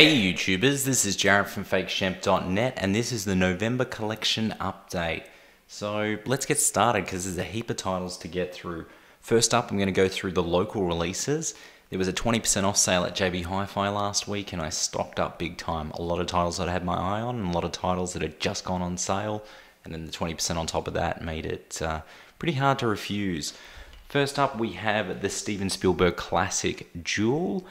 Hey YouTubers, this is Jarret from fakeshemp.net and this is the November collection update. So let's get started because there's a heap of titles to get through. First up, I'm going to go through the local releases. There was a 20% off sale at JB Hi-Fi last week and I stocked up big time. A lot of titles that I had my eye on and a lot of titles that had just gone on sale, and then the 20% on top of that made it pretty hard to refuse. First up, we have the Steven Spielberg classic Jewel,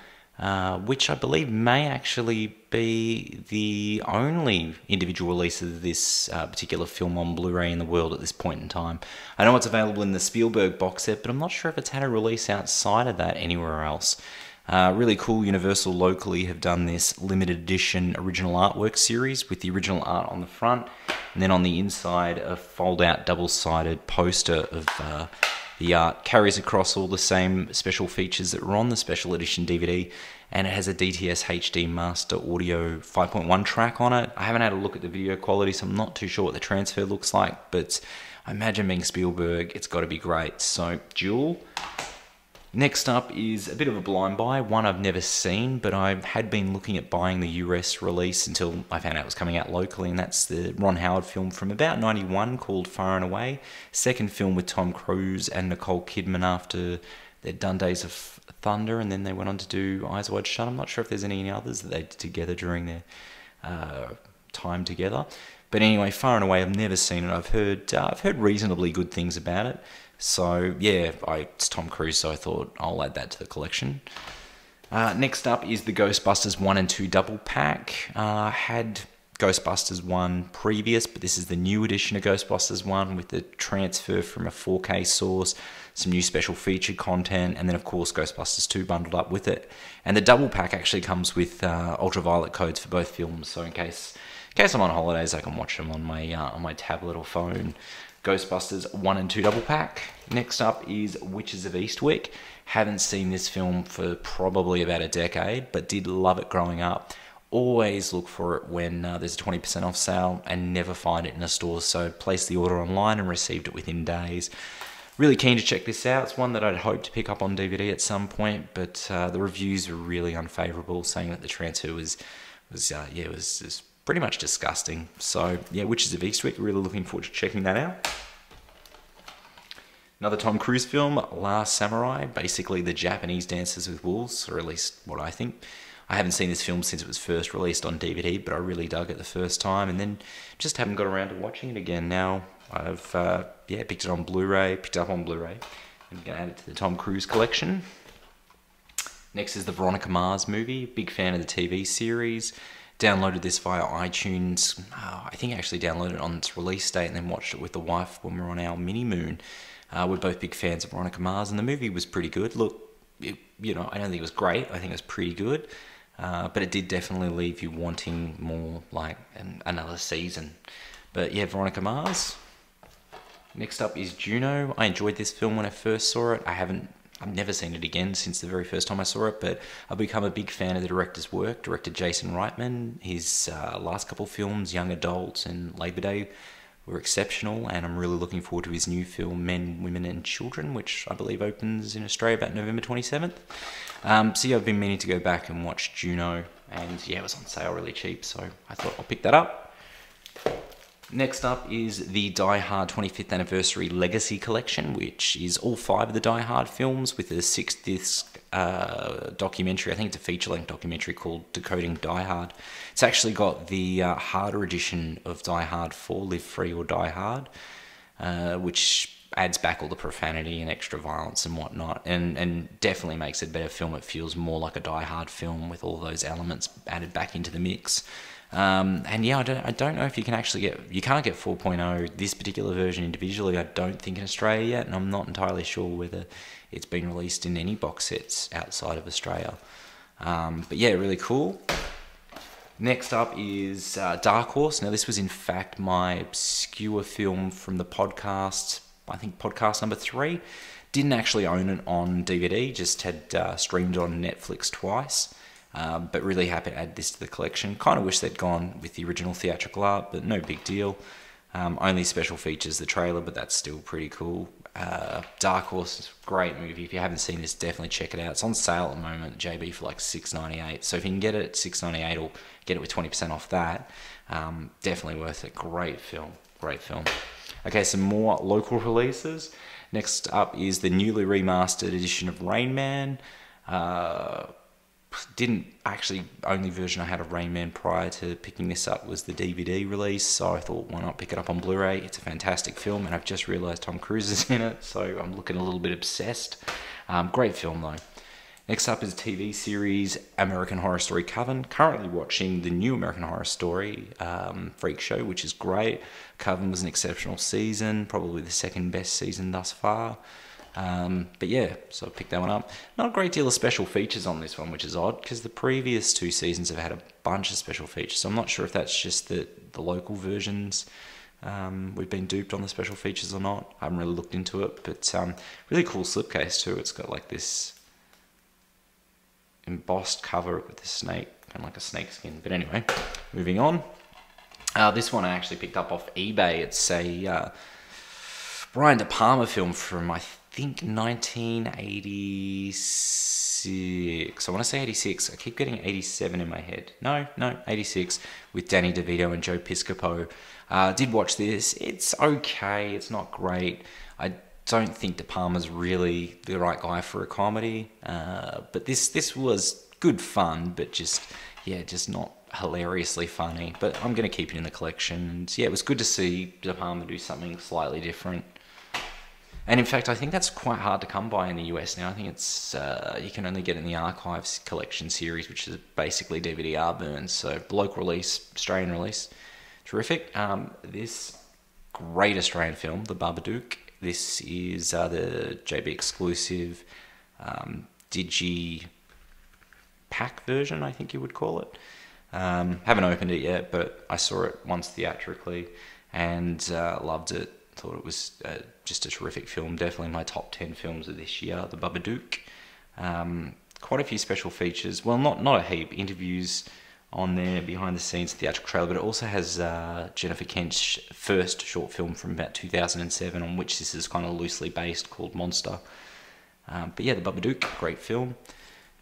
which I believe may actually be the only individual release of this particular film on Blu-ray in the world at this point in time. I know it's available in the Spielberg box set, but I'm not sure if it's had a release outside of that anywhere else. Really cool. Universal locally have done this limited edition original artwork series with the original art on the front, and then on the inside a fold-out double-sided poster of the art. Carries across all the same special features that were on the special edition DVD, and it has a DTS HD Master Audio 5.1 track on it. I haven't had a look at the video quality, so I'm not too sure what the transfer looks like, but I imagine being Spielberg, it's got to be great. So, Jewel. Next up is a bit of a blind buy, one I've never seen, but I had been looking at buying the US release until I found out it was coming out locally, and that's the Ron Howard film from about 91 called Far and Away. Second film with Tom Cruise and Nicole Kidman after they'd done Days of Thunder, and then they went on to do Eyes Wide Shut. I'm not sure if there's any others that they did together during their time together. But anyway, Far and Away, I've never seen it. I've heard reasonably good things about it. So yeah, it's Tom Cruise, so I thought I'll add that to the collection. Next up is the Ghostbusters 1 and 2 double pack. Had Ghostbusters 1 previous, but this is the new edition of Ghostbusters 1 with the transfer from a 4K source, some new special feature content, and then of course Ghostbusters 2 bundled up with it. And the double pack actually comes with ultraviolet codes for both films, so in case I'm on holidays, I can watch them on my tablet or phone. Ghostbusters 1 and 2 double pack. Next up is Witches of Eastwick. Haven't seen this film for probably about a decade, but did love it growing up. Always look for it when there's a 20% off sale and never find it in a store, so placed the order online and received it within days. Really keen to check this out. It's one that I'd hoped to pick up on DVD at some point, but the reviews were really unfavourable, saying that the transfer was pretty much disgusting. So yeah, Witches of Eastwick, really looking forward to checking that out. Another Tom Cruise film, Last Samurai, basically the Japanese Dances with Wolves, or at least what I think. I haven't seen this film since it was first released on DVD, but I really dug it the first time, and then just haven't got around to watching it again. Now I've picked it on Blu-ray, and I'm going to add it to the Tom Cruise collection. Next is the Veronica Mars movie. Big fan of the TV series. Downloaded this via iTunes. I think I actually downloaded it on its release date and then watched it with the wife when we were on our mini-moon. We're both big fans of Veronica Mars, and the movie was pretty good. Look, I don't think it was great. I think it was pretty good. But it did definitely leave you wanting more, like another season. But yeah, Veronica Mars. Next up is Juno. I enjoyed this film when I first saw it. I've never seen it again since the very first time I saw it, but I've become a big fan of the director's work. Director Jason Reitman, his last couple films, Young Adults and Labor Day, were exceptional, and I'm really looking forward to his new film, Men, Women and Children, which I believe opens in Australia about November 27th. So yeah, I've been meaning to go back and watch Juno, and yeah, it was on sale really cheap, so I thought I'll pick that up. Next up is the Die Hard 25th Anniversary Legacy Collection, which is all 5 of the Die Hard films with a 6-disc documentary. I think it's a feature-length documentary called Decoding Die Hard. It's actually got the harder edition of Die Hard 4, Live Free or Die Hard, which adds back all the profanity and extra violence and whatnot, and definitely makes it a better film. It feels more like a Die Hard film with all those elements added back into the mix. And yeah, I don't know if you can actually you can't get 4.0, this particular version individually, I don't think, in Australia yet, and I'm not entirely sure whether it's been released in any box sets outside of Australia. But yeah, really cool. Next up is Dark Horse. Now this was in fact my obscure film from the podcast, I think podcast number 3. Didn't actually own it on DVD, just had streamed on Netflix twice. But really happy to add this to the collection. Kind of wish they'd gone with the original theatrical art, but no big deal. Only special features the trailer, but that's still pretty cool. Dark Horse, great movie. If you haven't seen this, definitely check it out. It's on sale at the moment, JB, for like $6.98. So if you can get it at $6.98 or get it with 20% off that, definitely worth it. Great film, great film. Okay, some more local releases. Next up is the newly remastered edition of Rain Man. Only version I had of Rain Man prior to picking this up was the DVD release, so I thought, why not pick it up on Blu-ray? It's a fantastic film, and I've just realised Tom Cruise is in it, so I'm looking a little bit obsessed. Great film though. Next up is TV series American Horror Story Coven. Currently watching the new American Horror Story Freak Show, which is great. Coven was an exceptional season, probably the second best season thus far. But yeah, so I picked that one up. Not a great deal of special features on this one, which is odd, because the previous 2 seasons have had a bunch of special features, so I'm not sure if that's just the local versions we've been duped on the special features or not. I haven't really looked into it, but really cool slipcase too. It's got like this embossed cover with the snake, kind of like a snake skin. But anyway, moving on. This one I actually picked up off eBay. It's a Brian De Palma film from, I think, 1986. I want to say 86. I keep getting 87 in my head. No, 86, with Danny DeVito and Joe Piscopo. Did watch this. It's okay. It's not great. I don't think De Palma's really the right guy for a comedy. But this was good fun, but just not hilariously funny. But I'm going to keep it in the collection. And yeah, it was good to see De Palma do something slightly different. And in fact, I think that's quite hard to come by in the US now. I think it's you can only get it in the Archives collection series, which is basically DVD-R burns. So local release, Australian release, terrific. This great Australian film, The Babadook. This is the JB exclusive Digi pack version, I think you would call it. Haven't opened it yet, but I saw it once theatrically and loved it. Thought it was just a terrific film. Definitely my top 10 films of this year, The Babadook. Quite a few special features. Well, not a heap. Interviews on there, behind the scenes theatrical trailer, but it also has Jennifer Kent's first short film from about 2007, on which this is kind of loosely based, called Monster. But yeah, The Babadook, great film.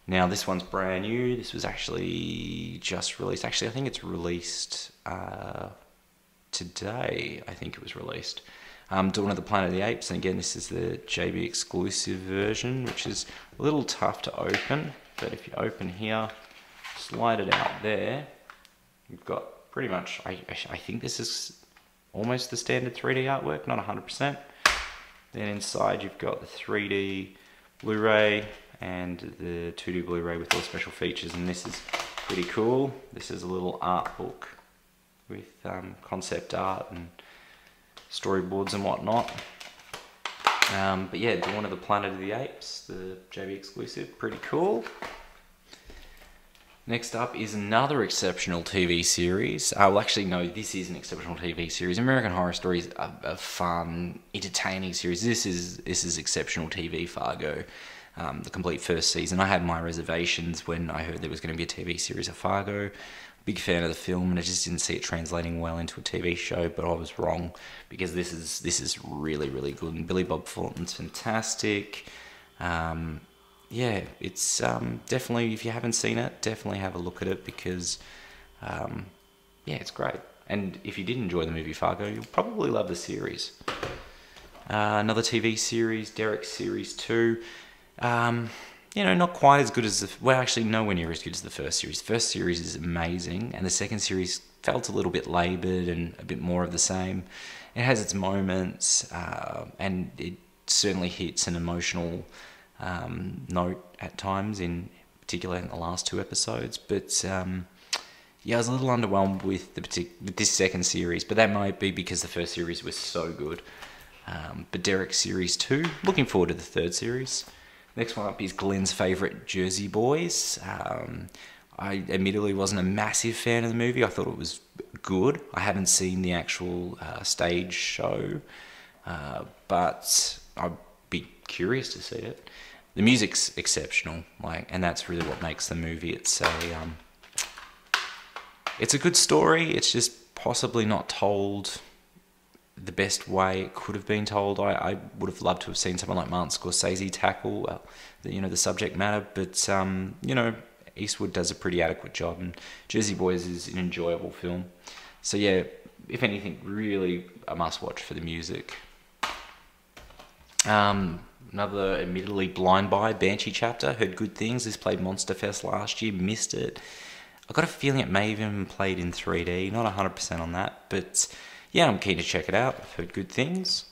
Now this one's brand new. This was actually just released. Actually, I think it's released today. I think it was released. Dawn of the Planet of the Apes, and again, this is the JB exclusive version, which is a little tough to open, but if you open here, slide it out there, you've got pretty much, I think this is almost the standard 3D artwork, not 100%. Then inside you've got the 3D Blu-ray and the 2D Blu-ray with all the special features, and this is pretty cool. This is a little art book with concept art and storyboards and whatnot. But yeah, Dawn of the Planet of the Apes, the JB exclusive, pretty cool. Next up is another exceptional TV series. Well, actually, no, this is an exceptional TV series. American Horror Story is a fun, entertaining series. This is exceptional TV, Fargo, the complete first season. I had my reservations when I heard there was going to be a TV series of Fargo. Big fan of the film, and I just didn't see it translating well into a TV show, but I was wrong, because this is really, really good, and Billy Bob Thornton's fantastic. Yeah, it's definitely, if you haven't seen it, definitely have a look at it, because yeah, it's great. And if you did enjoy the movie Fargo, you'll probably love the series. Another TV series, Derek Series 2. You know, not quite as good as actually nowhere near as good as the first series. The first series is amazing, and the second series felt a little bit laboured and a bit more of the same. It has its moments, and it certainly hits an emotional note at times, in particular in the last 2 episodes. But yeah, I was a little underwhelmed with this second series, but that might be because the first series was so good. But Derek Series 2, looking forward to the third series. Next one up is Glenn's favourite, Jersey Boys. I admittedly wasn't a massive fan of the movie. I thought it was good. I haven't seen the actual stage show, but I'd be curious to see it. The music's exceptional, and that's really what makes the movie. It's a good story. It's just possibly not told the best way it could have been told. I would have loved to have seen someone like Martin Scorsese tackle, the subject matter, but Eastwood does a pretty adequate job, and Jersey Boys is an enjoyable film. So yeah, if anything, really a must-watch for the music. Another admittedly blind buy, Banshee Chapter. Heard good things. This played Monster Fest last year, missed it. I got a feeling it may have even played in 3D, not 100% on that, but yeah, I'm keen to check it out. I've heard good things.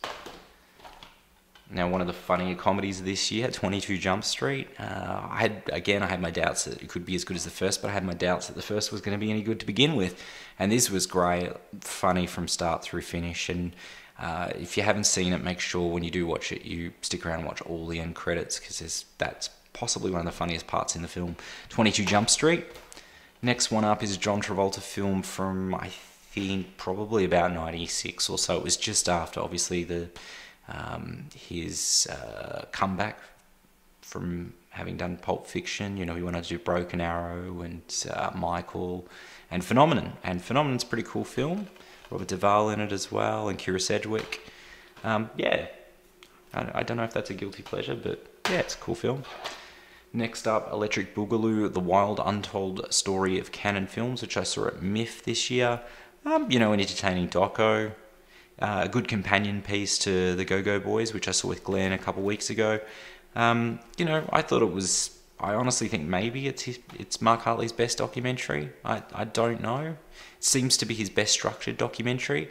Now, one of the funnier comedies of this year, 22 Jump Street. I had my doubts that it could be as good as the first, but I had my doubts that the first was going to be any good to begin with. And this was great, funny from start through finish. And if you haven't seen it, make sure when you do watch it, you stick around and watch all the end credits, because that's possibly one of the funniest parts in the film. 22 Jump Street. Next one up is a John Travolta film from, I think, probably about 96 or so. It was just after, obviously, his comeback from having done Pulp Fiction. He went on to do Broken Arrow and Michael and Phenomenon. And Phenomenon's a pretty cool film. Robert Duvall in it as well, and Kira Sedgwick. Yeah, I don't know if that's a guilty pleasure, but yeah, it's a cool film. Next up, Electric Boogaloo, The Wild Untold Story of Canon Films, which I saw at MIFF this year. An entertaining doco. A good companion piece to The Go-Go Boys, which I saw with Glenn a couple of weeks ago. I thought it was... I honestly think maybe it's Mark Hartley's best documentary. I don't know. It seems to be his best structured documentary.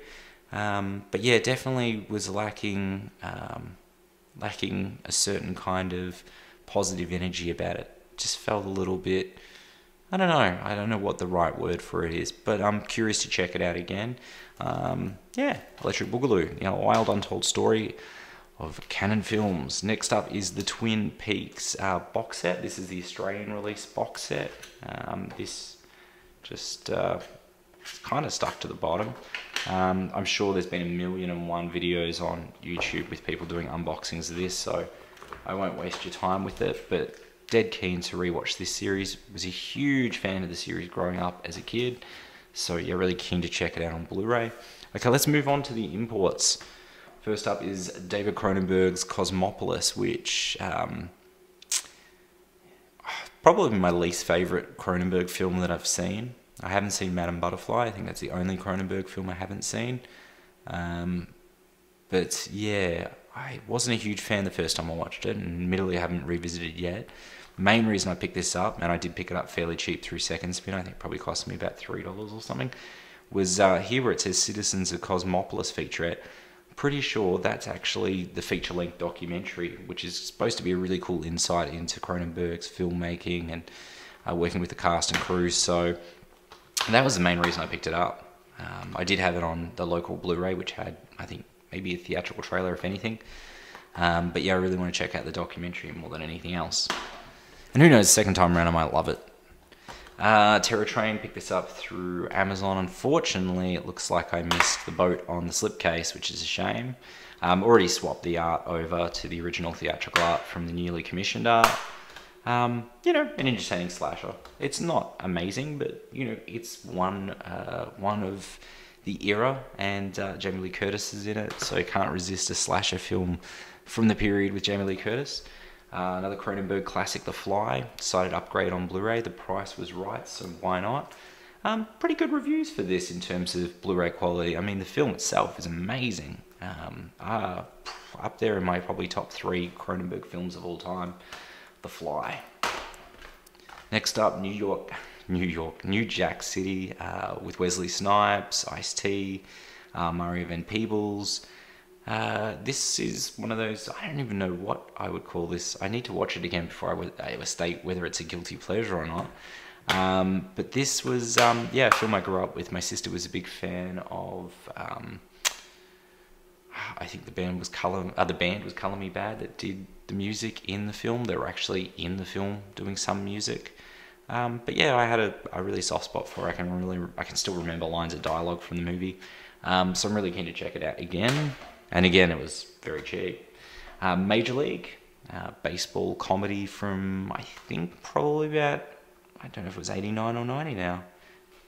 But yeah, definitely was lacking a certain kind of positive energy about it. Just felt a little bit... I don't know what the right word for it is, but I'm curious to check it out again. Yeah, Electric Boogaloo, a wild untold story of Canon Films. Next up is the Twin Peaks box set. This is the Australian release box set. This just it's kind of stuck to the bottom. I'm sure there's been 1,000,001 videos on YouTube with people doing unboxings of this, so I won't waste your time with it, but dead keen to rewatch this series. Was a huge fan of the series growing up as a kid, so yeah, really keen to check it out on Blu-ray. Okay, let's move on to the imports. First up is David Cronenberg's Cosmopolis, which probably my least favourite Cronenberg film that I've seen. I haven't seen Madame Butterfly. I think that's the only Cronenberg film I haven't seen. But yeah, I wasn't a huge fan the first time I watched it, and admittedly I haven't revisited it yet. Main reason I picked this up, and I did pick it up fairly cheap through Second Spin, I think it probably cost me about $3 or something, was here where it says Citizens of Cosmopolis featurette. Pretty sure that's actually the feature-length documentary, which is supposed to be a really cool insight into Cronenberg's filmmaking and working with the cast and crew. So that was the main reason I picked it up. I did have it on the local Blu-ray, which had, I think, maybe a theatrical trailer, if anything. But yeah, I really want to check out the documentary more than anything else. And who knows, second time around I might love it. Terror Train, picked this up through Amazon. Unfortunately, it looks like I missed the boat on the slipcase, which is a shame. Already swapped the art over to the original theatrical art from the newly commissioned art. An entertaining slasher. It's not amazing, but it's one of the era, and Jamie Lee Curtis is in it, so you can't resist a slasher film from the period with Jamie Lee Curtis. Another Cronenberg classic, The Fly, decided to upgrade on Blu-ray. The price was right, so why not? Pretty good reviews for this in terms of Blu-ray quality. I mean, the film itself is amazing. Up there in my probably top 3 Cronenberg films of all time, The Fly. Next up, New Jack City, with Wesley Snipes, Ice-T, Mario Van Peebles. This is one of those, I don't even know what I would call this. I need to watch it again before I ever state whether it's a guilty pleasure or not. But this was, a film I grew up with. My sister was a big fan of, I think the band was Color Me Bad that did the music in the film. They were actually in the film doing some music. But yeah, I had a really soft spot for it. I can still remember lines of dialogue from the movie. So I'm really keen to check it out again. And again, it was very cheap. Major League, baseball comedy from, I think, probably about, I don't know if it was 89 or 90 now.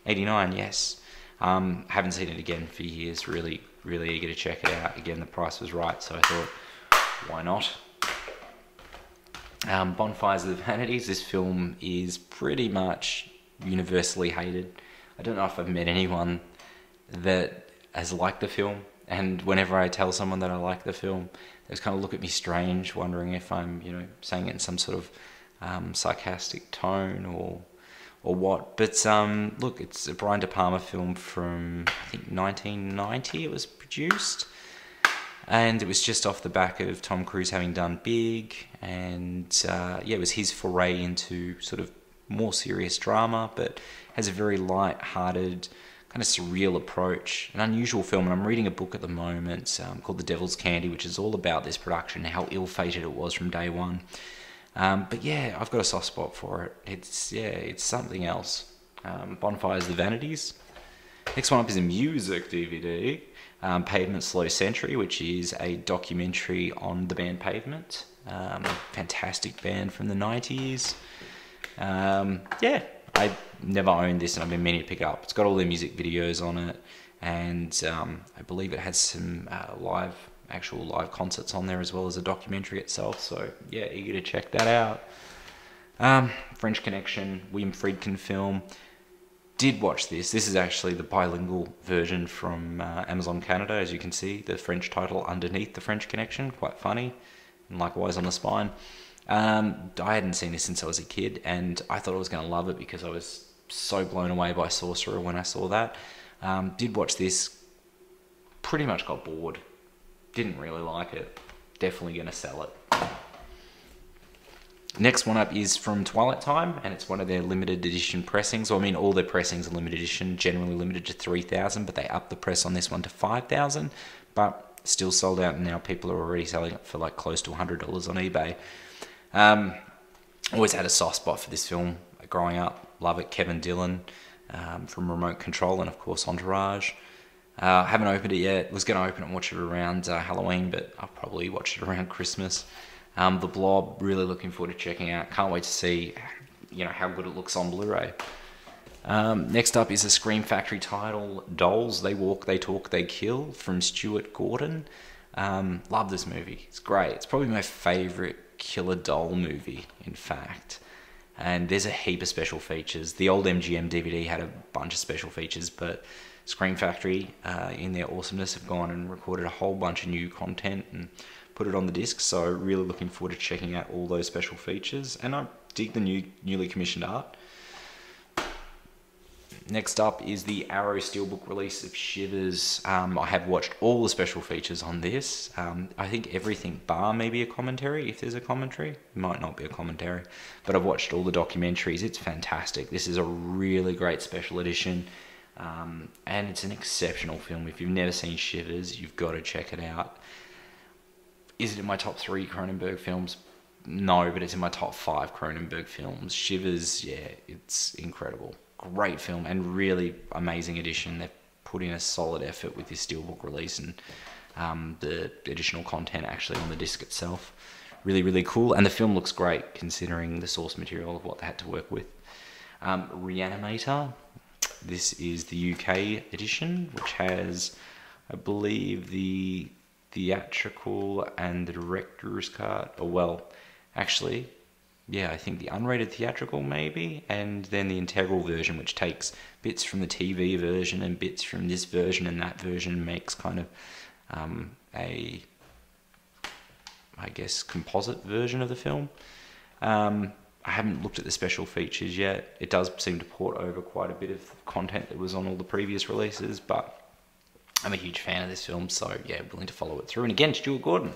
89, yes. Haven't seen it again for years. Really really eager to check it out. Again, the price was right, so I thought, why not? Bonfires of the Vanities. This film is pretty much universally hated. I don't know if I've met anyone that has liked the film, and whenever I tell someone that I like the film, they just kind of look at me strange, wondering if I'm, you know, saying it in some sort of sarcastic tone or what. But look, it's a Brian De Palma film from, I think, 1990 it was produced. And it was just off the back of Tom Cruise having done Big, and yeah, it was his foray into sort of more serious drama, but has a very light-hearted, kind of surreal approach. An unusual film, and I'm reading a book at the moment called The Devil's Candy, which is all about this production, how ill-fated it was from day one. But yeah, I've got a soft spot for it. It's something else. Bonfires of the Vanities. Next one up is a music DVD. Pavement Slow Century, which is a documentary on the band Pavement. Fantastic band from the 90s. Yeah, I never owned this and I've been meaning to pick it up. It's got all their music videos on it, and I believe it has some actual live concerts on there as well as a documentary itself. So yeah, eager to check that out. French Connection, William Friedkin film. Did watch this. This is actually the bilingual version from Amazon Canada, as you can see, the French title underneath the French Connection, quite funny, and likewise on the spine. I hadn't seen this since I was a kid, and I thought I was going to love it because I was so blown away by Sorcerer when I saw that. Did watch this, pretty much got bored, didn't really like it, definitely going to sell it. Next one up is from Twilight Time, and it's one of their limited edition pressings. Well, I mean, all their pressings are limited edition, generally limited to 3,000, but they upped the press on this one to 5,000, but still sold out, and now people are already selling it for like close to $100 on eBay. Always had a soft spot for this film growing up. Love it. Kevin Dillon from Remote Control, and of course Entourage. Haven't opened it yet. Was going to open it and watch it around Halloween, but I'll probably watch it around Christmas. The Blob, really looking forward to checking out. Can't wait to see, you know, how good it looks on Blu-ray. Next up is a Scream Factory title, Dolls, They Walk, They Talk, They Kill, from Stuart Gordon. Love this movie. It's great. It's probably my favourite killer doll movie, in fact. And there's a heap of special features. The old MGM DVD had a bunch of special features, but Scream Factory, in their awesomeness, have gone and recorded a whole bunch of new content and put it on the disc, so really looking forward to checking out all those special features, and I dig the newly commissioned art. Next up is the Arrow Steelbook release of Shivers. I have watched all the special features on this. I think everything bar maybe a commentary, if there's a commentary. It might not be a commentary, but I've watched all the documentaries. It's fantastic. This is a really great special edition, and it's an exceptional film. If you've never seen Shivers, you've got to check it out. Is it in my top 3 Cronenberg films? No, but it's in my top 5 Cronenberg films. Shivers, yeah, it's incredible. Great film and really amazing edition. They've put in a solid effort with this steelbook release and the additional content actually on the disc itself. Really, really cool. And the film looks great considering the source material of what they had to work with. Reanimator. This is the UK edition, which has, I believe, the theatrical and the director's cut, or well, actually, yeah, I think the unrated theatrical maybe, and then the integral version, which takes bits from the TV version and bits from this version and that version, makes kind of a, I guess, composite version of the film. I haven't looked at the special features yet. It does seem to port over quite a bit of content that was on all the previous releases, but I'm a huge fan of this film, so yeah, willing to follow it through. And again, Stuart Gordon.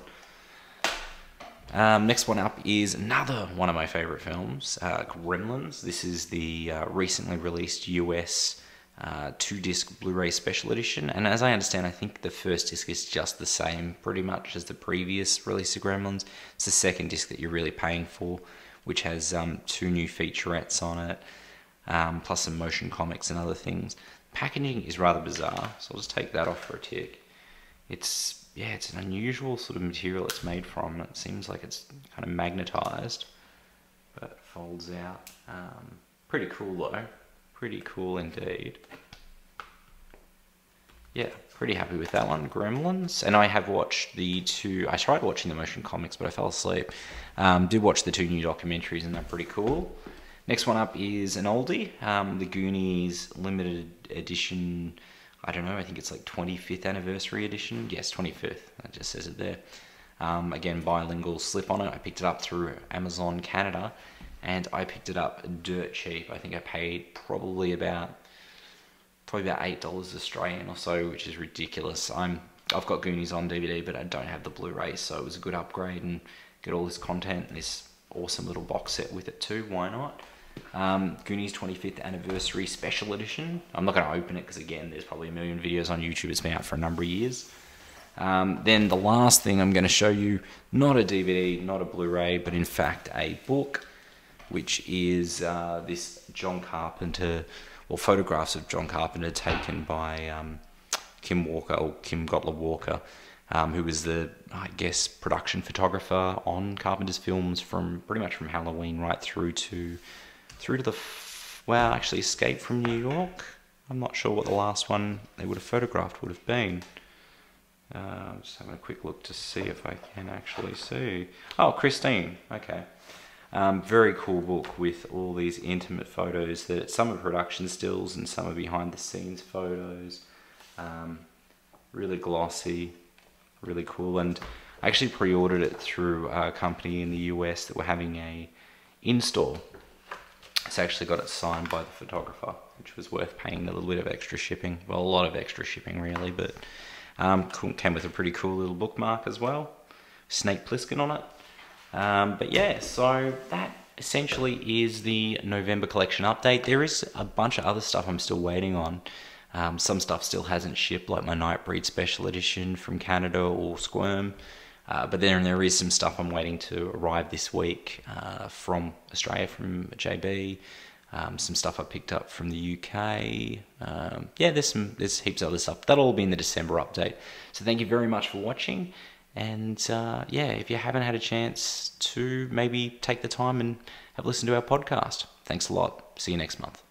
Next one up is another one of my favourite films, Gremlins. This is the recently released US 2-disc Blu-ray special edition, and as I understand, I think the first disc is just the same pretty much as the previous release of Gremlins. It's the second disc that you're really paying for, which has 2 new featurettes on it, plus some motion comics and other things. Packaging is rather bizarre, so I'll just take that off for a tick. It's an unusual sort of material it's made from. It seems like it's kind of magnetized, but it folds out. Pretty cool though, pretty cool indeed. Yeah, pretty happy with that one, Gremlins. And I have watched I tried watching the motion comics, but I fell asleep. Did watch the 2 new documentaries, and they're pretty cool. Next one up is an oldie, the Goonies limited edition. I don't know, I think it's like 25th anniversary edition. Yes, 25th, that just says it there. Again, bilingual slip on it. I picked it up through Amazon Canada, and I picked it up dirt cheap. I think I paid probably about $8 Australian or so, which is ridiculous. I've got Goonies on DVD, but I don't have the Blu-ray, so it was a good upgrade and get all this content, this awesome little box set with it too. Why not? Goonies 25th anniversary special edition. I'm not going to open it because, again, there's probably a million videos on YouTube. It's been out for a number of years. Then the last thing I'm going to show you, not a DVD, not a Blu-ray, but in fact a book, which is this John Carpenter, or photographs of John Carpenter taken by Kim Gottlieb Walker, who was the, I guess, production photographer on Carpenter's films from pretty much from Halloween right through to actually Escape from New York. I'm not sure what the last one they would have photographed would have been. Just having a quick look to see if I can actually see. Oh, Christine. Okay. Very cool book with all these intimate photos. That some are production stills and some are behind the scenes photos. Really glossy, really cool. And I actually pre-ordered it through a company in the US that were having a in-store. So I actually got it signed by the photographer, which was worth paying a little bit of extra shipping. Well, a lot of extra shipping really, but came with a pretty cool little bookmark as well. Snake Plissken on it. But yeah, so that essentially is the November collection update. There is a bunch of other stuff I'm still waiting on. Some stuff still hasn't shipped, like my Nightbreed special edition from Canada or Squirm. But then there is some stuff I'm waiting to arrive this week from Australia, from JB. Some stuff I picked up from the UK. Yeah, there's heaps of other stuff. That'll all be in the December update. So thank you very much for watching. And yeah, if you haven't had a chance to maybe take the time and have listened to our podcast, thanks a lot. See you next month.